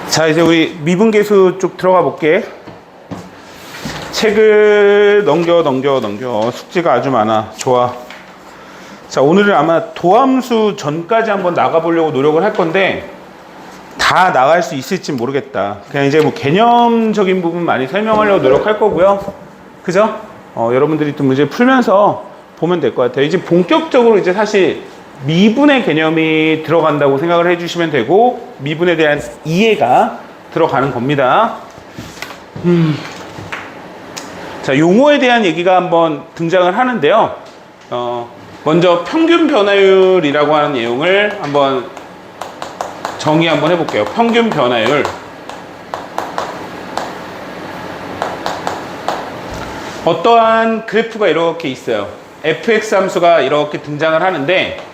자, 이제 우리 미분계수 쪽 들어가 볼게. 책을 넘겨 숙제가 아주 많아. 좋아. 자, 오늘은 아마 도함수 전까지 한번 나가보려고 노력을 할 건데 다 나갈 수 있을지 모르겠다. 그냥 이제 뭐 개념적인 부분 많이 설명하려고 노력할 거고요. 그죠? 여러분들이 또 문제 풀면서 보면 될 것 같아요. 이제 본격적으로 이제 사실 미분의 개념이 들어간다고 생각을 해주시면 되고, 미분에 대한 이해가 들어가는 겁니다. 자, 용어에 대한 얘기가 한번 등장을 하는데요. 먼저 평균 변화율이라고 하는 내용을 한번 정의 한번 해볼게요. 평균 변화율. 어떠한 그래프가 이렇게 있어요. fx 함수가 이렇게 등장을 하는데,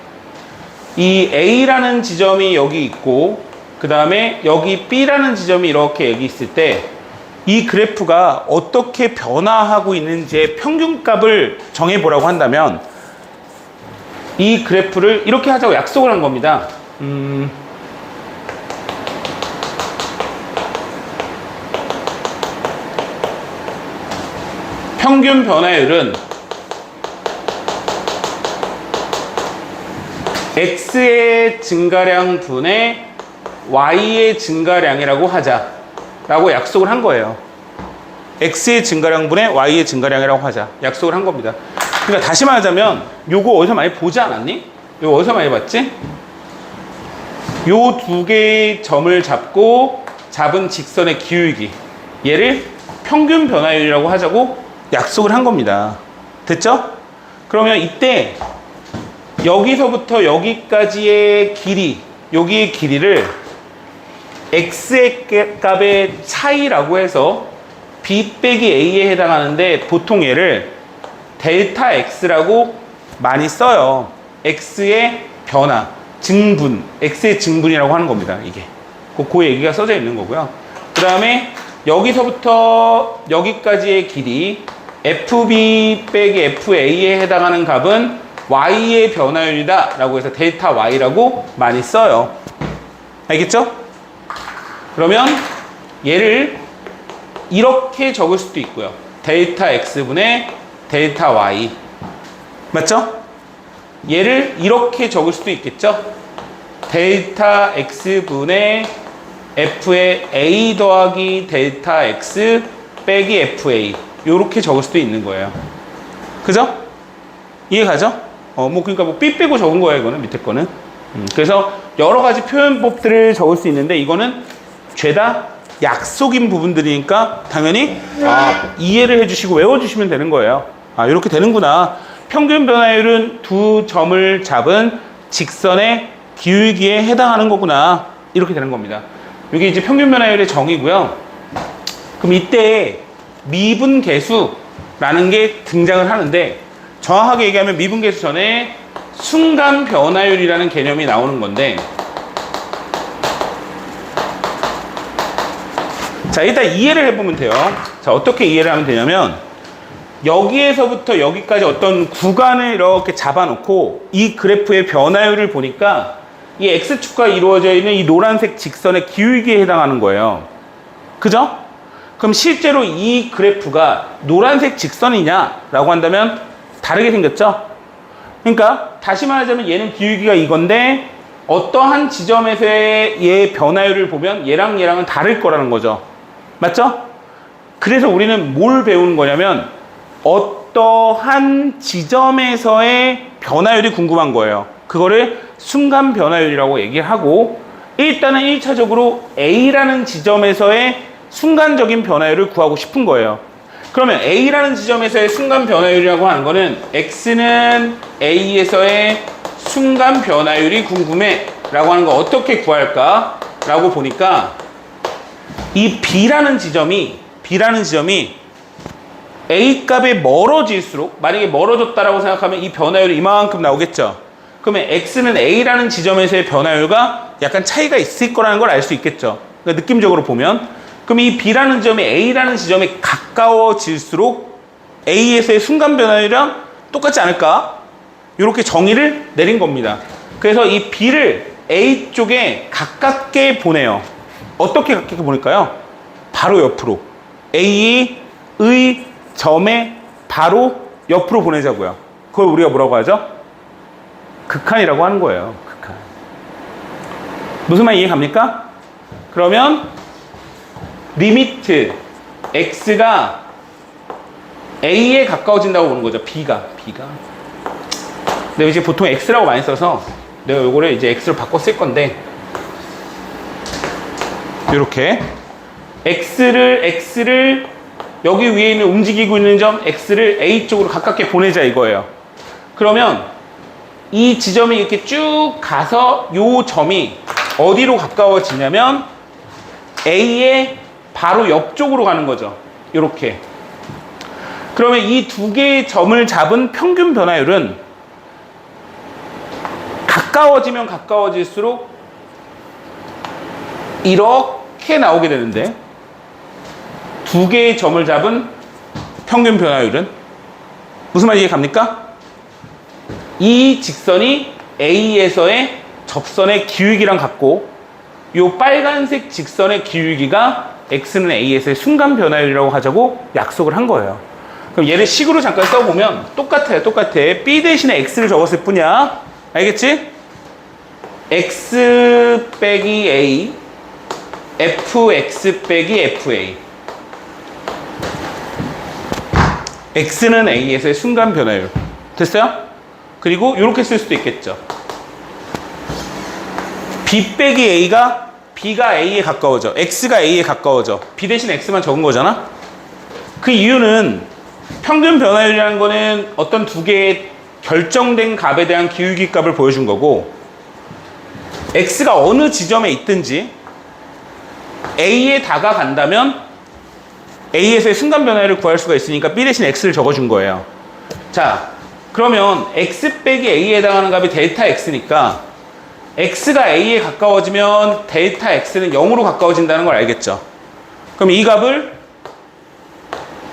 이 A라는 지점이 여기 있고, 그 다음에 여기 B라는 지점이 이렇게 여기 있을 때, 이 그래프가 어떻게 변화하고 있는지의 평균값을 정해보라고 한다면, 이 그래프를 이렇게 하자고 약속을 한 겁니다. 평균 변화율은 x의 증가량 분의 y의 증가량이라고 하자라고 약속을 한 거예요. x의 증가량 분의 y의 증가량이라고 하자. 약속을 한 겁니다. 그러니까 다시 말하자면 요거 어디서 많이 보지 않았니? 요거 어디서 많이 봤지? 요 두 개의 점을 잡고 잡은 직선의 기울기, 얘를 평균 변화율이라고 하자고 약속을 한 겁니다. 됐죠? 그러면 이때 여기서부터 여기까지의 길이, 여기의 길이를 x의 값의 차이라고 해서 b 빼기 a에 해당하는데, 보통 얘를 델타 x라고 많이 써요. x의 변화, 증분, x의 증분이라고 하는 겁니다. 이게 그 얘기가 써져 있는 거고요. 그 다음에 여기서부터 여기까지의 길이 fb 빼기 fa에 해당하는 값은 y의 변화율이다 라고 해서 델타 y라고 많이 써요. 알겠죠? 그러면 얘를 이렇게 적을 수도 있고요. 델타 x분의 델타 y. 맞죠? 얘를 이렇게 적을 수도 있겠죠? 델타 x분의 f의 a 더하기 델타 x 빼기 fa. 요렇게 적을 수도 있는 거예요. 그죠? 이해가죠? 그러니까 b 빼고 적은 거예요, 이거는, 밑에 거는. 그래서 여러 가지 표현법들을 적을 수 있는데, 이거는 죄다 약속인 부분들이니까 당연히 이해를 해주시고 외워주시면 되는 거예요. 이렇게 되는구나. 평균 변화율은 두 점을 잡은 직선의 기울기에 해당하는 거구나. 이렇게 되는 겁니다. 이게 이제 평균 변화율의 정의고요. 그럼 이때 미분계수라는 게 등장을 하는데, 정확하게 얘기하면 미분계수 전에 순간 변화율이라는 개념이 나오는 건데, 자, 일단 이해를 해보면 돼요. 자, 어떻게 이해를 하면 되냐면, 여기에서부터 여기까지 어떤 구간을 이렇게 잡아놓고 이 그래프의 변화율을 보니까 이 x축과 이루어져 있는 이 노란색 직선의 기울기에 해당하는 거예요. 그죠? 그럼 실제로 이 그래프가 노란색 직선이냐라고 한다면 다르게 생겼죠? 그러니까 다시 말하자면 얘는 기울기가 이건데, 어떠한 지점에서의 얘 변화율을 보면 얘랑 얘랑은 다를 거라는 거죠. 맞죠? 그래서 우리는 뭘 배우는 거냐면, 어떠한 지점에서의 변화율이 궁금한 거예요. 그거를 순간 변화율이라고 얘기를 하고, 일단은 1차적으로 A라는 지점에서의 순간적인 변화율을 구하고 싶은 거예요. 그러면 A라는 지점에서의 순간 변화율이라고 하는 거는, X는 A에서의 순간 변화율이 궁금해 라고 하는 거 어떻게 구할까? 라고 보니까, 이 B라는 지점이 A 값에 멀어질수록, 만약에 멀어졌다라고 생각하면 이 변화율이 이만큼 나오겠죠? 그러면 X는 A라는 지점에서의 변화율과 약간 차이가 있을 거라는 걸 알 수 있겠죠? 그러니까 느낌적으로 보면. 그럼 이 B라는 지점이 A라는 지점에 가까워질수록 A에서의 순간 변화율이랑 똑같지 않을까? 이렇게 정의를 내린 겁니다. 그래서 이 B를 A 쪽에 가깝게 보내요. 어떻게 각각해 보낼까요? 바로 옆으로. A의 점의 바로 옆으로 보내자고요. 그걸 우리가 뭐라고 하죠? 극한이라고 하는 거예요. 극한. 무슨 말 이해 갑니까? 그러면 리미트 x가 a에 가까워진다고 보는 거죠. b가. 근데 이제 보통 x라고 많이 써서 내가 요거를 이제 x로 바꿔 쓸 건데, 이렇게 x를 여기 위에 있는 움직이고 있는 점 x를 a 쪽으로 가깝게 보내자 이거예요. 그러면 이 지점이 이렇게 쭉 가서 요 점이 어디로 가까워지냐면 a의 바로 옆쪽으로 가는 거죠. 이렇게. 그러면 이 두 개의 점을 잡은 평균 변화율은 가까워지면 가까워질수록 이렇게 나오게 되는데, 두 개의 점을 잡은 평균 변화율은 무슨 말인지 갑니까? 이 직선이 A에서의 접선의 기울기랑 같고, 이 빨간색 직선의 기울기가 X는 A에서의 순간 변화율이라고 하자고 약속을 한 거예요. 그럼 얘를 식으로 잠깐 써보면 똑같아요. B 대신에 X를 적었을 뿐이야. 알겠지? X 빼기 A, FX 빼기 FA. X는 A에서의 순간 변화율. 됐어요? 그리고 이렇게 쓸 수도 있겠죠. B 빼기 A가 B가 A에 가까워져. X가 A에 가까워져. B 대신 X만 적은 거잖아? 그 이유는 평균 변화율이라는 거는 어떤 두 개의 결정된 값에 대한 기울기 값을 보여준 거고, X가 어느 지점에 있든지 A에 다가간다면 A에서의 순간 변화율을 구할 수가 있으니까 B 대신 X를 적어준 거예요. 자, 그러면 X 빼기 A에 해당하는 값이 델타 X니까 X가 A에 가까워지면 델타 X는 0으로 가까워진다는 걸 알겠죠? 그럼 이 값을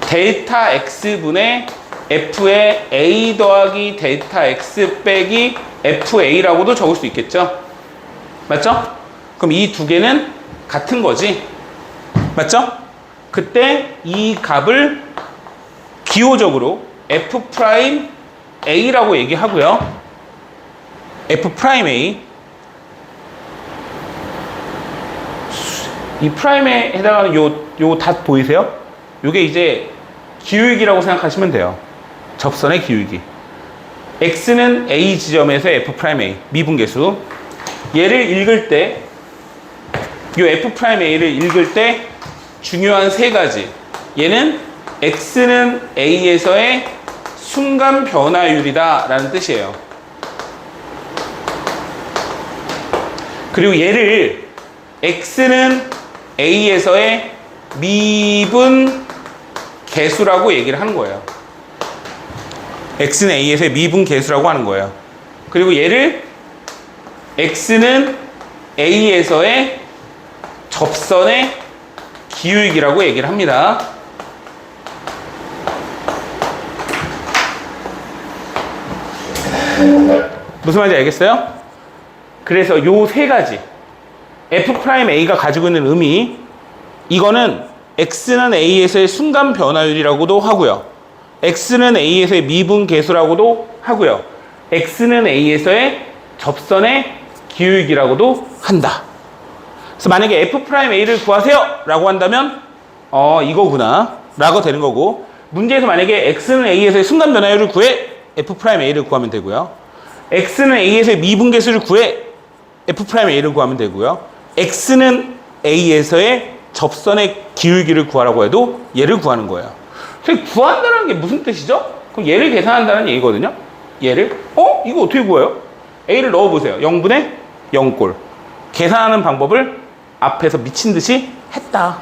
델타 X분의 F의 A 더하기 델타 X 빼기 FA라고도 적을 수 있겠죠? 맞죠? 그럼 이 두 개는 같은 거지. 맞죠? 그때 이 값을 기호적으로 F'A라고 얘기하고요. F'A. 이 프라임에 해당하는 요 닷 보이세요? 요게 이제 기울기라고 생각하시면 돼요. 접선의 기울기. X는 A 지점에서 F'A, 미분계수. 얘를 읽을 때, 요 F'A를 읽을 때 중요한 세 가지. 얘는 X는 A에서의 순간 변화율이다 라는 뜻이에요. 그리고 얘를 X는 A에서의 미분 계수라고 얘기를 하는 거예요. X는 A에서의 미분 계수라고 하는 거예요. 그리고 얘를 X는 A에서의 접선의 기울기라고 얘기를 합니다. 무슨 말인지 알겠어요? 그래서 요 세 가지 F'A가 가지고 있는 의미, 이거는 X는 A에서의 순간 변화율이라고도 하고요, X는 A에서의 미분 계수라고도 하고요, X는 A에서의 접선의 기울기라고도 한다. 그래서 만약에 F'A를 구하세요 라고 한다면 이거구나 라고 되는 거고, 문제에서 만약에 X는 A에서의 순간 변화율을 구해, F'A를 구하면 되고요, X는 A에서의 미분계수를 구해, F'A를 구하면 되고요, X는 A에서의 접선의 기울기를 구하라고 해도 얘를 구하는 거예요. 그래서 구한다는 게 무슨 뜻이죠? 그럼 얘를 계산한다는 얘기거든요. 얘를 이거 어떻게 구해요? A를 넣어보세요. 0분의 0꼴. 계산하는 방법을 앞에서 미친 듯이 했다.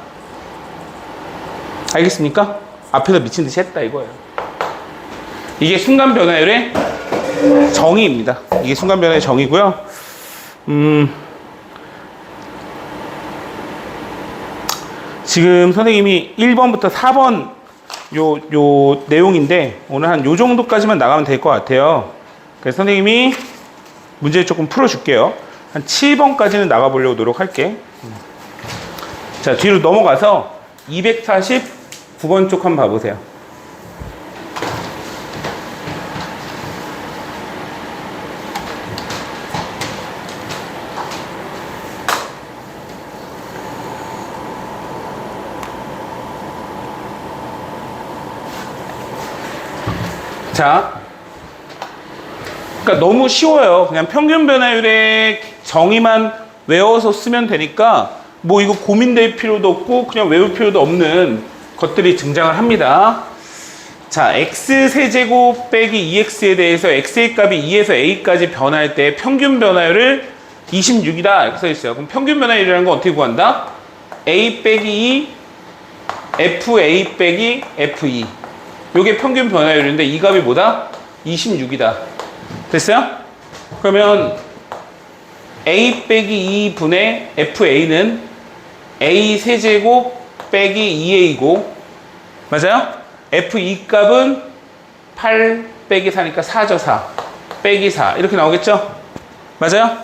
알겠습니까? 앞에서 미친 듯이 했다 이거예요. 이게 순간 변화율의 정의입니다. 이게 순간 변화의 정의고요. 지금 선생님이 1번부터 4번 요 내용인데 오늘 한 요 정도까지만 나가면 될 것 같아요. 그래서 선생님이 문제를 조금 풀어줄게요. 한 7번까지는 나가보려고 노력할게. 자, 뒤로 넘어가서 249번 쪽 한번 봐보세요. 자, 그러니까 너무 쉬워요. 그냥 평균 변화율의 정의만 외워서 쓰면 되니까 뭐 이거 고민될 필요도 없고 그냥 외울 필요도 없는 것들이 등장을 합니다. 자, x세제곱 빼기 2x에 대해서 x의 값이 2에서 a까지 변할 때 평균 변화율을 26이다 이렇게 써 있어요. 그럼 평균 변화율이라는 건 어떻게 구한다? a 빼기 2 fa 빼기 fe, 요게 평균 변화율인데 이 값이 뭐다? 26이다. 됐어요? 그러면 a 빼기 2분의 fa는 a 세제곱 빼기 2a고, 맞아요? fe 값은 8 빼기 4니까 4죠. 4 빼기 4 이렇게 나오겠죠? 맞아요?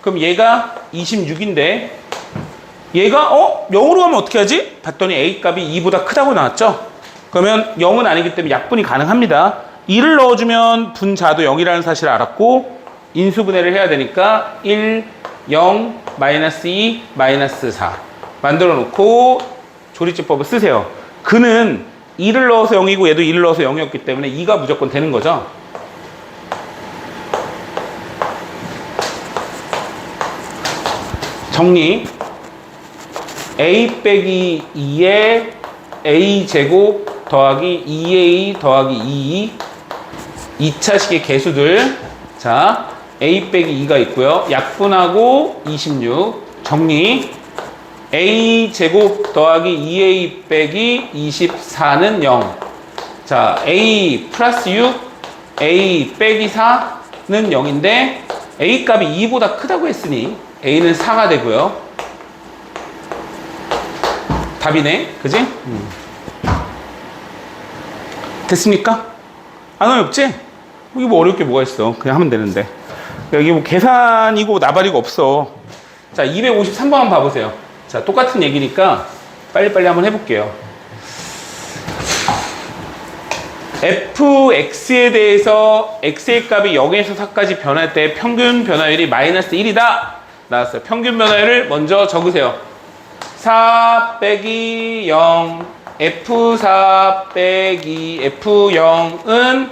그럼 얘가 26인데 얘가 0으로 가면 어떻게 하지? 봤더니 a 값이 2보다 크다고 나왔죠? 그러면 0은 아니기 때문에 약분이 가능합니다. 2를 넣어주면 분자도 0이라는 사실을 알았고 인수분해를 해야 되니까 1, 0, 마이너스 2, 마이너스 4 만들어 놓고 조리집법을 쓰세요. 근은 2를 넣어서 0이고 얘도 2를 넣어서 0이었기 때문에 2가 무조건 되는 거죠. 정리. a 빼기 2에 a 제곱 더하기 2a 더하기 2 2차식의 개수들. 자, a 빼기 2가 있고요. 약분하고 26. 정리. a 제곱 더하기 2a 빼기 24는 0. 자, a 플러스 6, a 빼기 4는 0인데 a 값이 2보다 크다고 했으니 a는 4가 되고요. 답이네. 그지? 됐습니까? 안 어렵지? 이게 뭐 어려울 게 뭐가 있어. 그냥 하면 되는데. 여기 뭐 계산이고 나발이고 없어. 자, 253번 한번 봐보세요. 자, 똑같은 얘기니까 빨리빨리 한번 해볼게요. fx에 대해서 x의 값이 0에서 4까지 변할 때 평균 변화율이 마이너스 1이다 나왔어요. 평균 변화율을 먼저 적으세요. 4 빼기 0 f4 빼기 f0은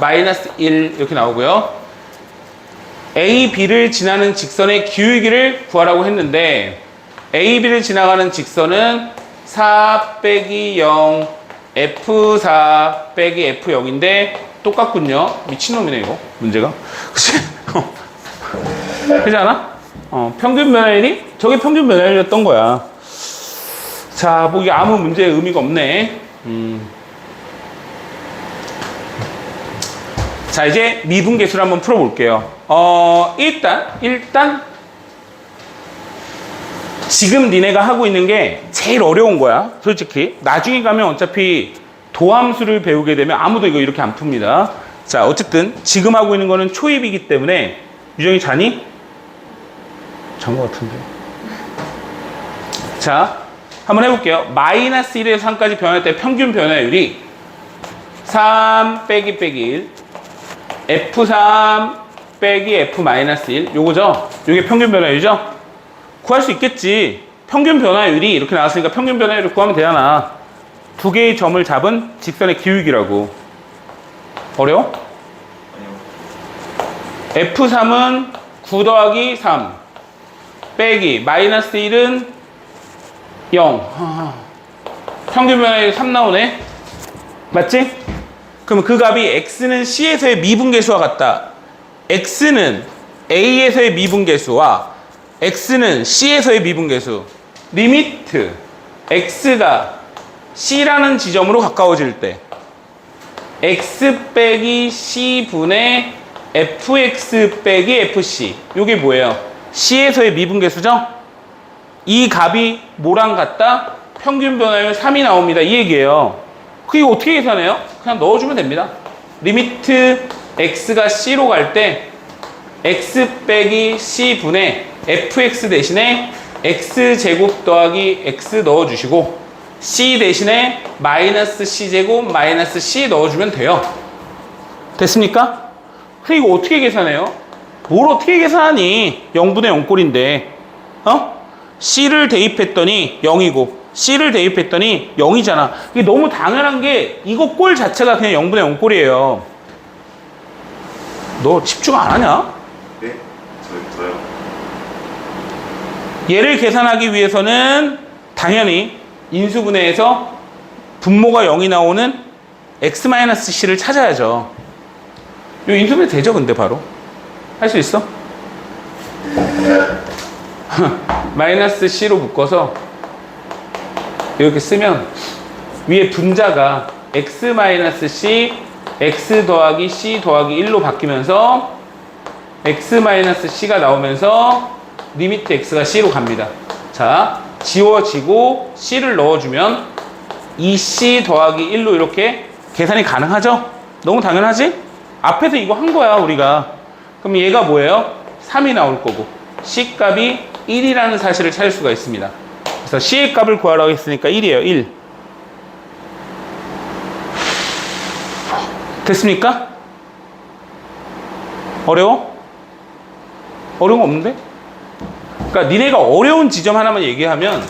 마이너스 1 이렇게 나오고요. a, b를 지나는 직선의 기울기를 구하라고 했는데 a, b를 지나가는 직선은 4 빼기 0 f4 빼기 f0인데 똑같군요. 미친놈이네 이거 문제가. 그치? 그렇지 않아? 평균 변화율이 저게 평균 변화율이었던 거야. 자, 뭐 이게 아무 문제의 의미가 없네. 자, 이제 미분계수를 한번 풀어볼게요. 일단 지금 니네가 하고 있는 게 제일 어려운 거야. 솔직히 나중에 가면 어차피 도함수를 배우게 되면 아무도 이거 이렇게 안 풉니다. 자, 어쨌든 지금 하고 있는 거는 초입이기 때문에 유정이 자니? 잔 것 같은데. 자, 한번 해볼게요. 마이너스 1에서 3까지 변할 때 평균 변화율이 3 빼기 1 F3 빼기 F-1 요거죠? 요게 평균 변화율이죠? 구할 수 있겠지. 평균 변화율이 이렇게 나왔으니까 평균 변화율을 구하면 되잖아. 두 개의 점을 잡은 직선의 기울기라고. 어려워? 아니요. F3은 9 더하기 3 빼기 마이너스 1은 0. 평균 변화율이 3 나오네. 맞지? 그럼 그 값이 x는 c에서의 미분계수와 같다. x는 a에서의 미분계수와 x는 c에서의 미분계수. 리미트 x가 c라는 지점으로 가까워질 때 x 빼기 c분의 fx 빼기 fc. 요게 뭐예요? c에서의 미분계수죠? 이 값이 뭐랑 같다? 평균 변화율 3이 나옵니다. 이 얘기예요. 그게 어떻게 계산해요? 그냥 넣어주면 됩니다. 리미트 x가 c로 갈 때 x 빼기 c분의 fx 대신에 x제곱 더하기 x 넣어주시고 c 대신에 마이너스 c제곱 마이너스 c 넣어주면 돼요. 됐습니까? 근데 이거 어떻게 계산해요? 뭘 어떻게 계산하니? 0분의 0꼴인데 c를 대입했더니 0이고 c를 대입했더니 0이잖아. 이게 너무 당연한 게 이거 꼴 자체가 그냥 0분의 0꼴이에요. 너 집중 안 하냐? 네? 저요. 얘를 계산하기 위해서는 당연히 인수분해에서 분모가 0이 나오는 x-c를 찾아야죠. 요 인수분해 되죠, 근데 바로? 할 수 있어? 마이너스 c로 묶어서 이렇게 쓰면 위에 분자가 x-c, x 더하기 c 더하기 1로 바뀌면서 x-c가 나오면서 리미트 x가 c로 갑니다. 자, 지워지고 c를 넣어주면 2c 더하기 1로 이렇게 계산이 가능하죠? 너무 당연하지? 앞에서 이거 한 거야, 우리가. 그럼 얘가 뭐예요? 3이 나올 거고 c 값이 1이라는 사실을 찾을 수가 있습니다. 그래서 c의 값을 구하라고 했으니까 1이에요. 1. 됐습니까? 어려워? 어려운 거 없는데? 그러니까 니네가 어려운 지점 하나만 얘기하면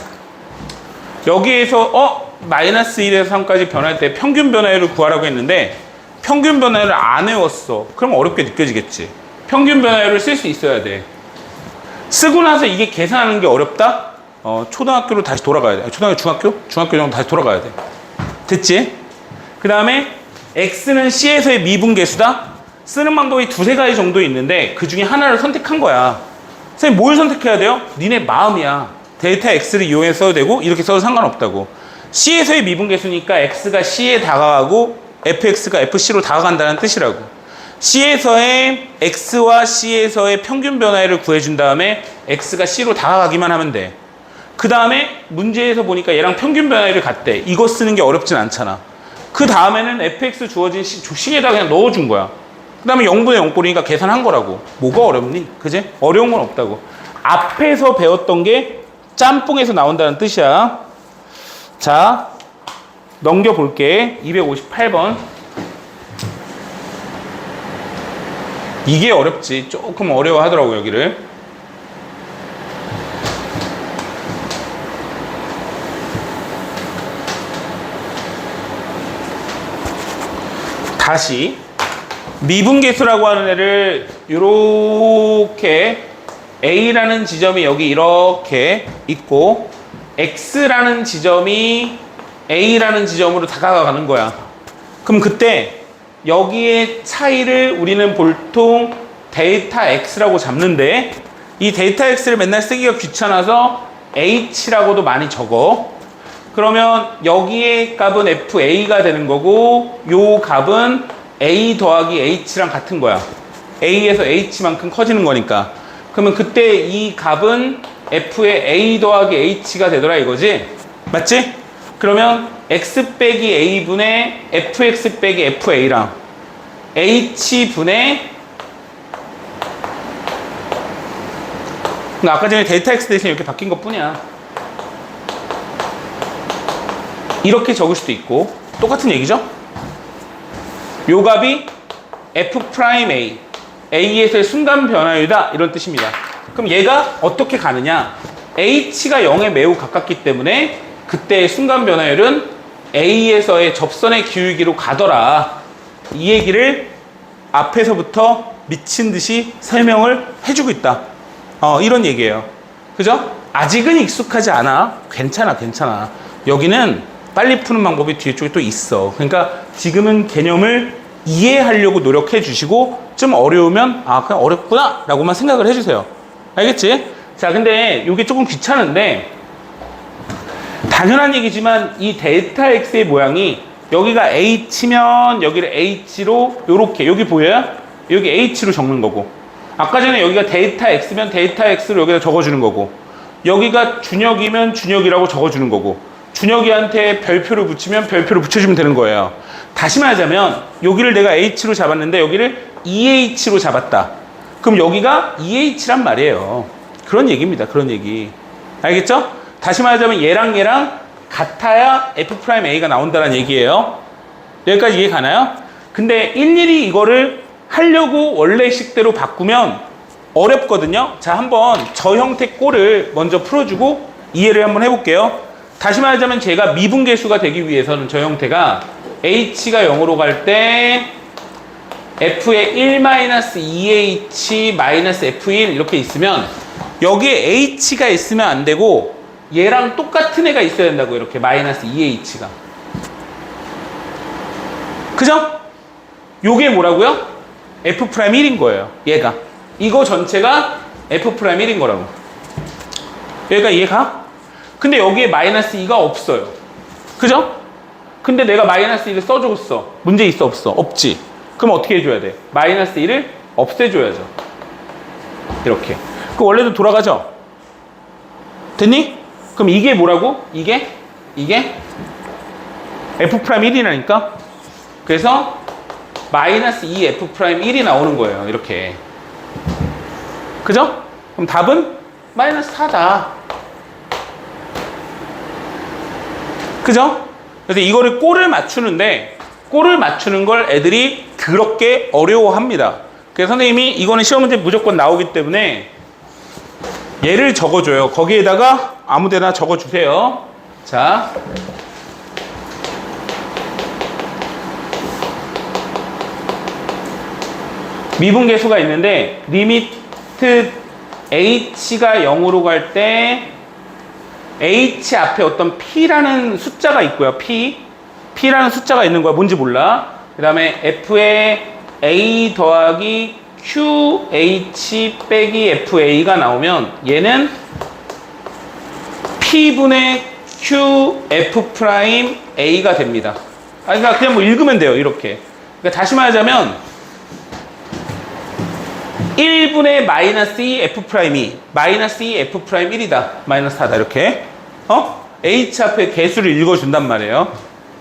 여기에서 마이너스 1에서 3까지 변할 때 평균 변화율을 구하라고 했는데 평균 변화율을 안 외웠어. 그럼 어렵게 느껴지겠지. 평균 변화율을 쓸 수 있어야 돼. 쓰고 나서 이게 계산하는 게 어렵다? 초등학교로 다시 돌아가야 돼. 초등학교, 중학교? 중학교 정도 다시 돌아가야 돼. 됐지? 그 다음에 x는 c에서의 미분계수다? 쓰는 방법이 두세 가지 정도 있는데 그 중에 하나를 선택한 거야. 선생님 뭘 선택해야 돼요? 니네 마음이야. 데이터 x를 이용해서 써도 되고 이렇게 써도 상관없다고. c에서의 미분계수니까 x가 c에 다가가고 fx가 fc로 다가간다는 뜻이라고. c에서의 x와 c에서의 평균 변화율을 구해준 다음에 x가 c로 다가가기만 하면 돼. 그 다음에 문제에서 보니까 얘랑 평균 변화율을 같대. 이거 쓰는 게 어렵진 않잖아. 그 다음에는 fx 주어진 c에다 그냥 넣어준 거야. 그 다음에 0분의 0꼴이니까 계산한 거라고. 뭐가 어렵니? 그지? 어려운 건 없다고. 앞에서 배웠던 게 짬뽕에서 나온다는 뜻이야. 자, 넘겨볼게. 258번. 이게 어렵지. 조금 어려워하더라고, 여기를. 다시 미분계수라고 하는 애를 이렇게 A라는 지점이 여기 이렇게 있고 X라는 지점이 A라는 지점으로 다가가는 거야. 그럼 그때 여기의 차이를 우리는 보통 데이터 X라고 잡는데 이 데이터 X를 맨날 쓰기가 귀찮아서 H라고도 많이 적어. 그러면 여기의 값은 FA가 되는 거고 요 값은 A 더하기 H랑 같은 거야. A에서 H만큼 커지는 거니까. 그러면 그때 이 값은 F의 A 더하기 H가 되더라 이거지? 맞지? 그러면 X 빼기 A분의 FX 빼기 FA랑 H분의 아까 전에 데이터 X 대신 이렇게 바뀐 것 뿐이야. 이렇게 적을 수도 있고 똑같은 얘기죠? 요 값이 F'A A에서의 순간 변화율이다 이런 뜻입니다. 그럼 얘가 어떻게 가느냐? H가 0에 매우 가깝기 때문에 그때의 순간 변화율은 A에서의 접선의 기울기로 가더라. 이 얘기를 앞에서부터 미친 듯이 설명을 해주고 있다. 이런 얘기예요. 그죠? 아직은 익숙하지 않아. 괜찮아. 여기는 빨리 푸는 방법이 뒤에 쪽에 또 있어. 그러니까 지금은 개념을 이해하려고 노력해 주시고 좀 어려우면 그냥 어렵구나 라고만 생각을 해주세요. 알겠지? 자, 근데 이게 조금 귀찮은데 당연한 얘기지만 이 델타 X의 모양이 여기가 H면 여기를 H로 요렇게 여기 보여요? 여기 H로 적는 거고 아까 전에 여기가 데이터 X면 데이터 X로 여기다 적어주는 거고 여기가 준혁이면 준혁이라고 적어주는 거고 준혁이한테 별표를 붙이면 별표를 붙여주면 되는 거예요. 다시 말하자면 여기를 내가 H로 잡았는데 여기를 EH로 잡았다. 그럼 여기가 EH란 말이에요. 그런 얘기입니다. 그런 얘기. 알겠죠? 다시 말하자면 얘랑 같아야 F'A가 나온다는 얘기예요. 여기까지 이해 가나요? 근데 일일이 이거를 하려고 원래 식대로 바꾸면 어렵거든요. 자, 한번 저 형태 꼴을 먼저 풀어주고 이해를 한번 해볼게요. 다시 말하자면 제가 미분계수가 되기 위해서는 저 형태가 h가 0으로 갈 때 f의 1-2h -f1 이렇게 있으면 여기에 h가 있으면 안 되고 얘랑 똑같은 애가 있어야 된다고. 이렇게 -2h가. 그죠? 요게 뭐라고요? F'1인 거예요. 얘가. 이거 전체가 F'1인 거라고. 얘가 이해가? 근데 여기에 -2가 없어요. 그죠? 근데 내가 -2를 써줬어. 문제 있어 없어? 없지. 그럼 어떻게 해줘야 돼? -1을 없애줘야죠. 이렇게. 그 원래도 돌아가죠? 됐니? 그럼 이게 뭐라고? 이게 F'1이라니까? 그래서 -2F'1이 나오는 거예요. 이렇게. 그죠? 그럼 답은 -4다. 그죠? 그래서 이거를 꼴을 맞추는데 꼴을 맞추는 걸 애들이 그렇게 어려워합니다. 그래서 선생님이 이거는 시험 문제 무조건 나오기 때문에 얘를 적어줘요. 거기에다가 아무데나 적어주세요. 자, 미분계수가 있는데 리미트 h가 0으로 갈 때 h 앞에 어떤 p라는 숫자가 있고요. p라는 숫자가 있는 거야. 뭔지 몰라. 그 다음에 f의 a 더하기 qh 빼기 fa가 나오면 얘는 p분의 qf''a가 됩니다. 그러니까 그냥 뭐 읽으면 돼요. 이렇게. 그러니까 다시 말하자면 1분의 -2 F'2 -2 F'1이다. -4다. 이렇게. H 앞에 개수를 읽어준단 말이에요.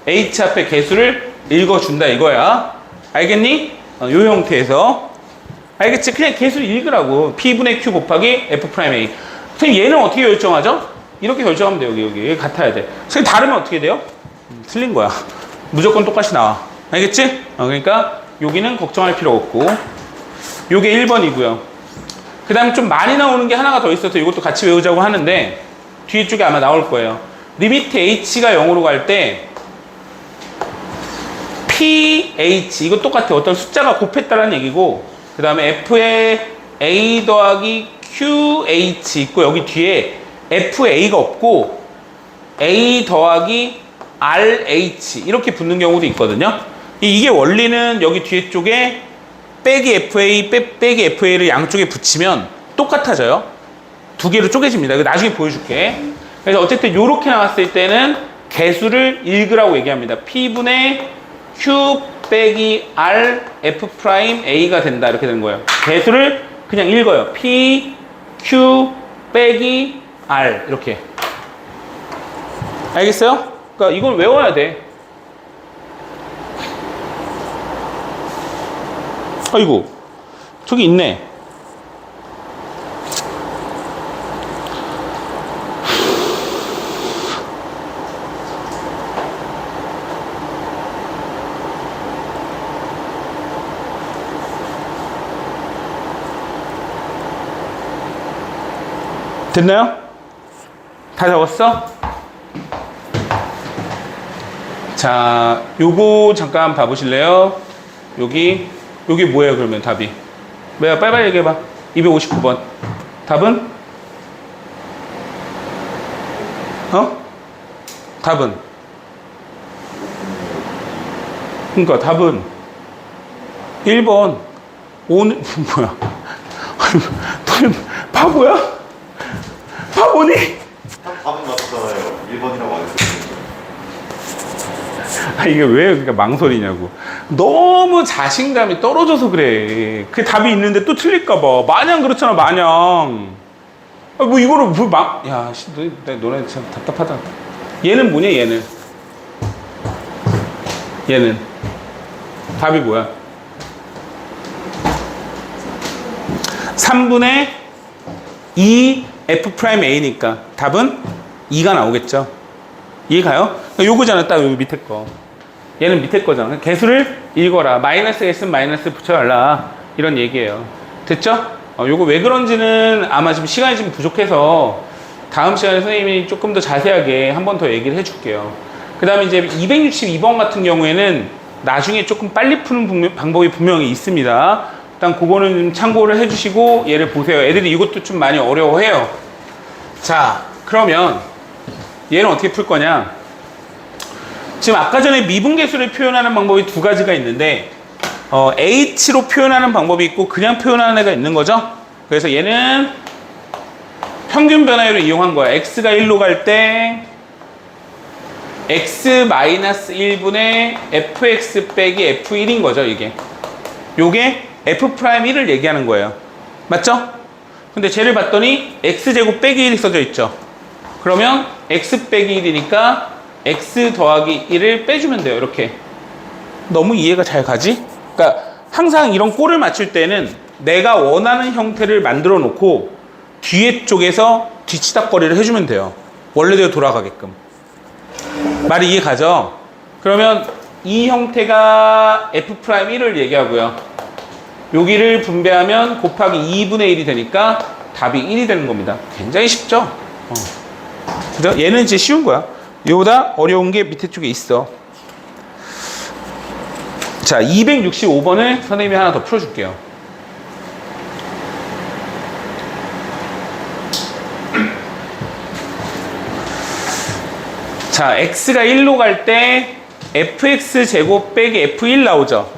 H 앞에 개수를 읽어준다 이거야. 알겠니? 요 형태에서. 알겠지? 그냥 개수를 읽으라고. P분의 Q 곱하기 F'A. 선생님 얘는 어떻게 결정하죠? 이렇게 결정하면 돼요. 여기 같아야 돼. 선생님 다르면 어떻게 돼요? 틀린 거야. 무조건 똑같이 나와. 알겠지? 그러니까 여기는 걱정할 필요 없고 요게 1번이고요. 그 다음에 좀 많이 나오는 게 하나가 더 있어서 이것도 같이 외우자고 하는데 뒤에 쪽에 아마 나올 거예요. 리미트 h가 0으로 갈 때 ph 이거 똑같아. 어떤 숫자가 곱했다는 얘기고 그 다음에 f의 a 더하기 qh 있고 여기 뒤에 fa가 없고 a 더하기 rh 이렇게 붙는 경우도 있거든요. 이게 원리는 여기 뒤에 쪽에 빼기 FA, 빼기 FA를 양쪽에 붙이면 똑같아져요. 두 개로 쪼개집니다. 나중에 보여줄게. 그래서 어쨌든 이렇게 나왔을 때는 개수를 읽으라고 얘기합니다. P분의 Q 빼기 R F'A가 된다. 이렇게 되는 거예요. 개수를 그냥 읽어요. P, Q 빼기 R 이렇게. 알겠어요? 그러니까 이걸 외워야 돼. 아이고 저기 있네. 됐나요? 다 적었어? 자, 요거 잠깐 봐보실래요? 여기 뭐예요, 그러면 답이? 뭐야, 빨리빨리 얘기해봐. 259번. 답은? 답은? 그러니까 답은 1번. 오늘, 뭐야. 너네 바보야? 바보니? 답은 맞잖아요. 1번이라고 안 했어요. 이게 왜 그러니까 망설이냐고. 너무 자신감이 떨어져서 그래. 그 답이 있는데 또 틀릴까봐. 마냥 그렇잖아, 마냥. 뭐 이거를 야, 씨, 너네 참 답답하다. 얘는 뭐냐, 얘는? 얘는 답이 뭐야? 3분의 2 F'A니까 답은 2가 나오겠죠. 이해가요? 그러니까 요거잖아, 딱 여기 밑에 거. 얘는 밑에 거잖아. 개수를 읽어라. 마이너스 S는 마이너스 붙여달라. 이런 얘기예요. 됐죠? 요거 왜 그런지는 아마 지금 시간이 좀 부족해서 다음 시간에 선생님이 조금 더 자세하게 한 번 더 얘기를 해줄게요. 그 다음에 이제 262번 같은 경우에는 나중에 조금 빨리 푸는 방법이 분명히 있습니다. 일단 그거는 좀 참고를 해주시고 얘를 보세요. 애들이 이것도 좀 많이 어려워해요. 자, 그러면 얘는 어떻게 풀 거냐? 지금 아까 전에 미분계수를 표현하는 방법이 두 가지가 있는데 H로 표현하는 방법이 있고 그냥 표현하는 애가 있는 거죠. 그래서 얘는 평균 변화율을 이용한 거야. X가 1로 갈 때 X-1분의 fx 빼기 f1인 거죠, 이게. 요게 f'1을 얘기하는 거예요. 맞죠? 근데 쟤를 봤더니 x제곱 빼기 1이 써져 있죠. 그러면 x 빼기 1이니까 x 더하기 1을 빼주면 돼요, 이렇게. 너무 이해가 잘 가지? 그러니까 항상 이런 꼴을 맞출 때는 내가 원하는 형태를 만들어 놓고 뒤에 쪽에서 뒤치다거리를 해주면 돼요. 원래대로 돌아가게끔. 말이 이해 가죠? 그러면 이 형태가 f'1을 얘기하고요. 여기를 분배하면 곱하기 2분의 1이 되니까 답이 1이 되는 겁니다. 굉장히 쉽죠? 그죠? 얘는 이제 쉬운 거야. 이거보다 어려운 게 밑에 쪽에 있어. 자, 265번을 선생님이 하나 더 풀어줄게요. 자, x가 1로 갈 때 fx 제곱 빼기 f1 나오죠.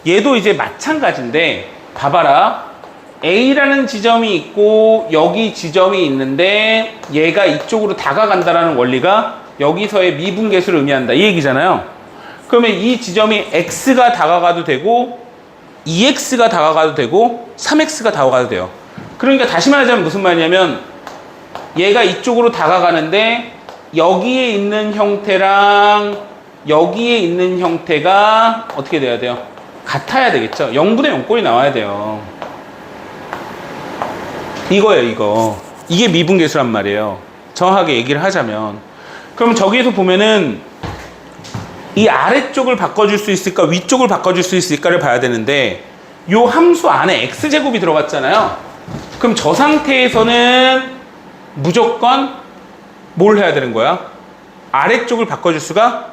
얘도 이제 마찬가지인데 봐봐라. A라는 지점이 있고 여기 지점이 있는데 얘가 이쪽으로 다가간다라는 원리가 여기서의 미분계수를 의미한다, 이 얘기잖아요. 그러면 이 지점이 x가 다가가도 되고 2x가 다가가도 되고 3x가 다가가도 돼요. 그러니까 다시 말하자면 무슨 말이냐면 얘가 이쪽으로 다가가는데 여기에 있는 형태랑 여기에 있는 형태가 어떻게 돼야 돼요? 같아야 되겠죠. 0분의 0꼴이 나와야 돼요. 이거예요, 이거. 이게 미분계수란 말이에요. 정확하게 얘기를 하자면. 그럼 저기에서 보면은 이 아래쪽을 바꿔줄 수 있을까, 위쪽을 바꿔줄 수 있을까를 봐야 되는데 이 함수 안에 x제곱이 들어갔잖아요. 그럼 저 상태에서는 무조건 뭘 해야 되는 거야? 아래쪽을 바꿔줄 수가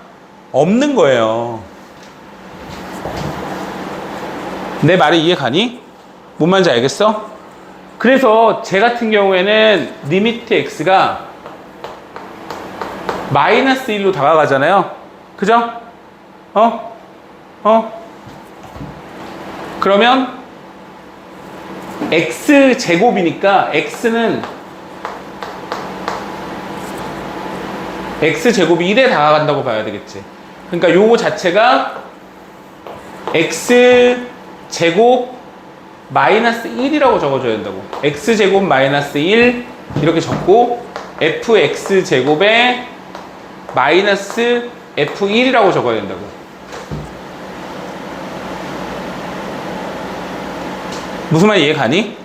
없는 거예요. 내 말이 이해 가니? 뭔 말인지 알겠어? 그래서 제 같은 경우에는 리미트 x가 마이너스 1로 다가가잖아요. 그죠? 그러면 x제곱이니까 x는 x제곱이 1에 다가간다고 봐야 되겠지. 그러니까 요거 자체가 x제곱 마이너스 1이라고 적어줘야 된다고. x제곱 마이너스 1 이렇게 적고 fx제곱에 마이너스 f1이라고 적어야 된다고. 무슨 말 이해 가니?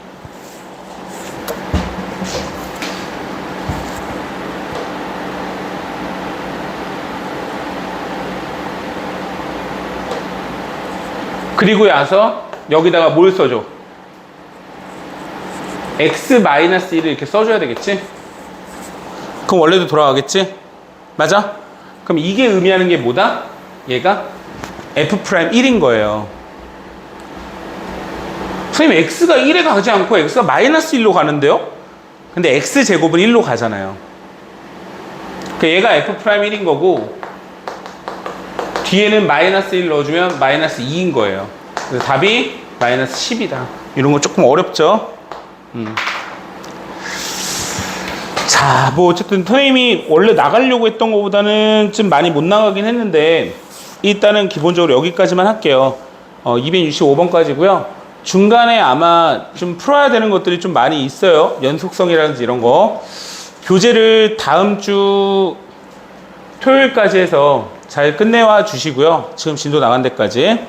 그리고 나서 여기다가 뭘 써줘? x-1을 이렇게 써줘야 되겠지? 그럼 원래도 돌아가겠지? 맞아? 그럼 이게 의미하는 게 뭐다? 얘가 f'1인 거예요. 선생님, x가 1에 가지 않고 x가 마이너스 1로 가는데요? 근데 x제곱은 1로 가잖아요. 그러니까 얘가 f'1인 거고 뒤에는 마이너스 1 넣어주면 마이너스 2인 거예요. 그래서 답이 마이너스 10이다. 이런 거 조금 어렵죠? 자, 뭐 어쨌든 선생님이 원래 나가려고 했던 것보다는 좀 많이 못 나가긴 했는데 일단은 기본적으로 여기까지만 할게요. 265번까지고요. 중간에 아마 좀 풀어야 되는 것들이 좀 많이 있어요. 연속성이라든지 이런 거. 교재를 다음 주 토요일까지 해서 잘 끝내와 주시고요. 지금 진도 나간 데까지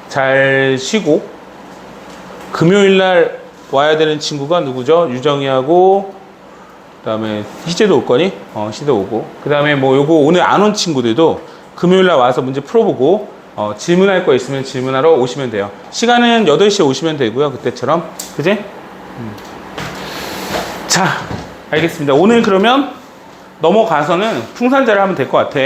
잘 쉬고 금요일날 와야 되는 친구가 누구죠? 유정이하고 그다음에 희재도 올 거니? 희재도 오고. 그다음에 뭐 요거 오늘 안 온 친구들도 금요일 날 와서 문제 풀어보고 질문할 거 있으면 질문하러 오시면 돼요. 시간은 8시에 오시면 되고요. 그때처럼. 그지? 자, 알겠습니다. 오늘 그러면 넘어가서는 풍산자를 하면 될 것 같아.